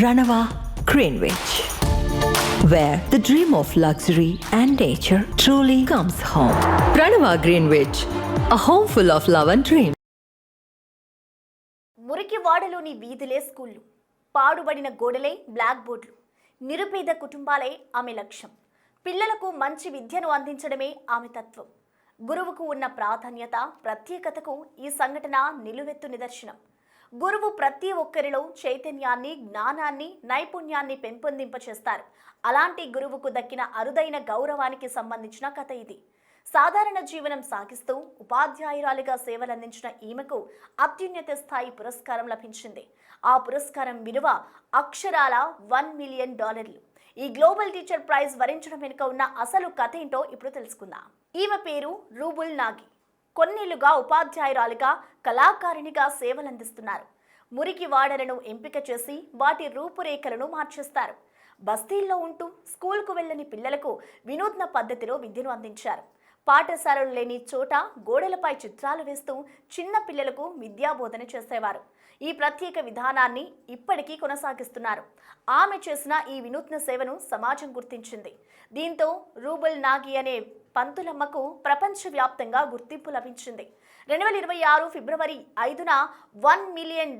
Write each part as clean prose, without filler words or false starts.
Ranava Greenwich, where the dream of luxury and nature truly comes home. Ranava Greenwich, a home full of love and dreams. మురికివాడలోని వీధులే స్కూళ్ళు, పాడుబడిన గోడలే black బోర్డులు, నిరుపేద కుటుంబాలే ఆమె లక్ష్యం. పిల్లలకు మంచి విద్యను అందించడమే ఆమె తత్వం. గురువుకు ఉన్న ప్రాధాన్యత, ప్రత్యేకతకు ఈ సంఘటన నిలువెత్తు నిదర్శనం. గురువు ప్రతి ఒక్కరిలో చైతన్యాన్ని, జ్ఞానాన్ని, నైపుణ్యాన్ని పెంపొందింపచేస్తారు. అలాంటి గురువుకు దక్కిన అరుదైన గౌరవానికి సంబంధించిన కథ ఇది. సాధారణ జీవనం సాగిస్తూ ఉపాధ్యాయురాలిగా సేవలందించిన ఈమెకు అత్యున్నత స్థాయి పురస్కారం లభించింది. ఆ పురస్కారం విలువ అక్షరాల $1 మిలియన్. ఈ గ్లోబల్ టీచర్ ప్రైజ్ వరించడం వెనుక ఉన్న అసలు కథ ఏంటో ఇప్పుడు తెలుసుకుందాం. ఈమె పేరు రూబుల్ నాగి. కొన్నేళ్లుగా ఉపాధ్యాయురాలిగా, కళాకారిణిగా సేవలందిస్తున్నారు. మురికి వాడలను ఎంపిక చేసి వాటి రూపురేఖలను మార్చేస్తారు. బస్తీల్లో ఉంటూ స్కూల్కు వెళ్ళని పిల్లలకు వినూత్న పద్ధతిలో విద్యను అందించారు. పాఠశాలలు లేని చోట గోడలపై చిత్రాలు వేస్తూ చిన్న పిల్లలకు విద్యాబోధన చేసేవారు. ఈ ప్రత్యేక విధానాన్ని ఇప్పటికీ కొనసాగిస్తున్నారు. ఆమె చేసిన ఈ వినూత్న సేవను సమాజం గుర్తించింది. దీంతో రూబుల్ నాగి అనే పంతులమ్మకు ప్రపంచవ్యాప్తంగా గుర్తింపు లభించింది. 2026 ఫిబ్రవరి 5న $1 మిలియన్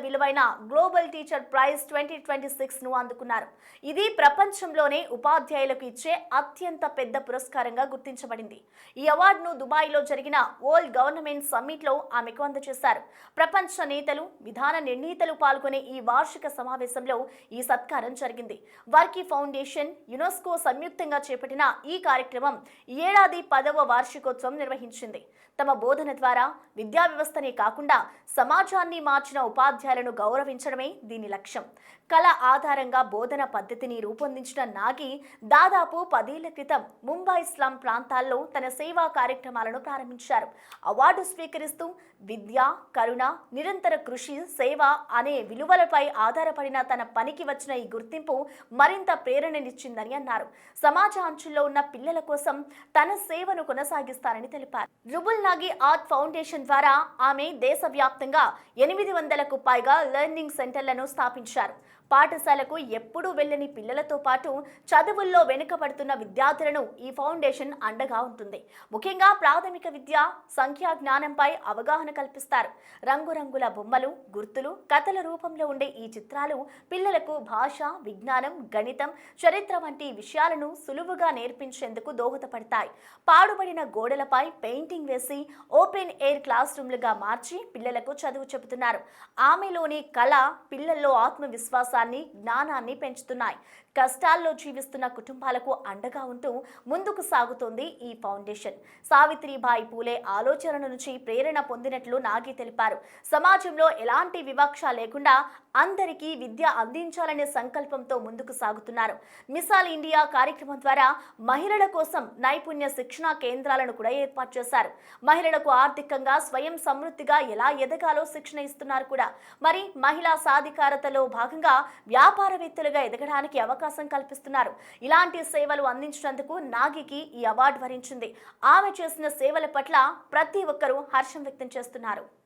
విలువైన గ్లోబల్ టీచర్ ప్రైజ్ 2026ను అందుకున్నారు. ఇది ప్రపంచంలోనే ఉపాధ్యాయులకు ఇచ్చే అత్యంత పెద్ద పురస్కారంగా గుర్తించబడింది. ఈ అవార్డును దుబాయ్లో జరిగిన వరల్డ్ గవర్నమెంట్ సమ్మిట్లో ఆమెకు అందజేశారు. ప్రపంచ నేతలు, విధాన నిర్ణీతలు పాల్గొనే ఈ వార్షిక సమావేశంలో ఈ సత్కారం జరిగింది. వర్కి ఫౌండేషన్, యునెస్కో సంయుక్తంగా చేపట్టిన ఈ కార్యక్రమం ఈ ఏడాది 10వ వార్షికోత్సవం నిర్వహించింది. తమ బోధన ద్వారా విద్యా వ్యవస్థనే కాకుండా సమాజాన్ని మార్చిన ఉపాధ్యాయులను గౌరవించడమే దీని లక్ష్యం. కళ ఆధారంగా బోధన పద్ధతిని రూపొందించిన నాగి దాదాపు 10 ఏళ్ల క్రితం ముంబై స్లమ్ ప్రాంతాల్లో తన సేవా కార్యక్రమాలను ప్రారంభించారు. అవార్డు స్వీకరిస్తూ విద్య, కరుణ, నిరంతర కృషి, సేవ అనే విలువలపై ఆధారపడిన తన పనికి వచ్చిన ఈ గుర్తింపు మరింత ప్రేరణనిచ్చిందని అన్నారు. సమాజ అంచుల్లో ఉన్న పిల్లల కోసం తన సేవను కొనసాగిస్తారని తెలిపారు. రూబుల్ నాగి ఆర్ట్ ఫౌండేషన్ ద్వారా ఆమె దేశవ్యాప్తంగా 800కు పైగా లెర్నింగ్ సెంటర్లను స్థాపించారు. పాఠశాలకు ఎప్పుడూ వెళ్ళని పిల్లలతో పాటు చదువుల్లో వెనుకబడుతున్న విద్యార్థులను ఈ ఫౌండేషన్ అండగా ఉంటుంది. ముఖ్యంగా ప్రాథమిక విద్య, సంఖ్యా జ్ఞానంపై అవగాహన కల్పిస్తారు. రంగురంగుల బొమ్మలు, గుర్తులు, కథల రూపంలో ఉండే ఈ చిత్రాలు పిల్లలకు భాష, విజ్ఞానం, గణితం, చరిత్ర వంటి విషయాలను సులువుగా నేర్పించేందుకు దోహదపడతాయి. పాడుబడిన గోడలపై పెయింటింగ్ వేసి ఓపెన్ ఎయిర్ క్లాస్ రూమ్లుగా మార్చి పిల్లలకు చదువు చెబుతున్నారు. ఆమెలోని కళ పిల్లల్లో ఆత్మవిశ్వాసాన్ని, జ్ఞానాన్ని పెంచుతున్నాయి. కష్టాల్లో జీవిస్తున్న కుటుంబాలకు అండగా ఉంటూ ముందుకు సాగుతోంది ఈ ఫౌండేషన్. సావిత్రిబాయి పూలే ఆలోచన నుంచి ప్రేరణ పొందినట్లు నాగి తెలిపారు. సమాజంలో ఎలాంటి వివక్ష లేకుండా అందరికీ విద్య అందించాలనే సంకల్పంతో ముందుకు సాగుతున్నారు. మిసాల్ ఇండియా కార్యక్రమం ద్వారా మహిళల కోసం నైపుణ్య శిక్షణా కేంద్రాలను కూడా ఏర్పాటు చేశారు. మహిళలకు ఆర్థికంగా స్వయం సమృద్ధిగా ఎలా ఎదగాలో శిక్షణ ఇస్తున్నారు కూడా. మరి మహిళా సాధికారతలో భాగంగా వ్యాపారవేత్తలుగా ఎదగడానికి అవకాశం కల్పిస్తున్నారు. ఇలాంటి సేవలు అందించినందుకు నాగికి ఈ అవార్డు వరించింది. ఆమె చేసిన సేవల పట్ల ప్రతి ఒక్కరూ హర్షం వ్యక్తం చేస్తున్నారు.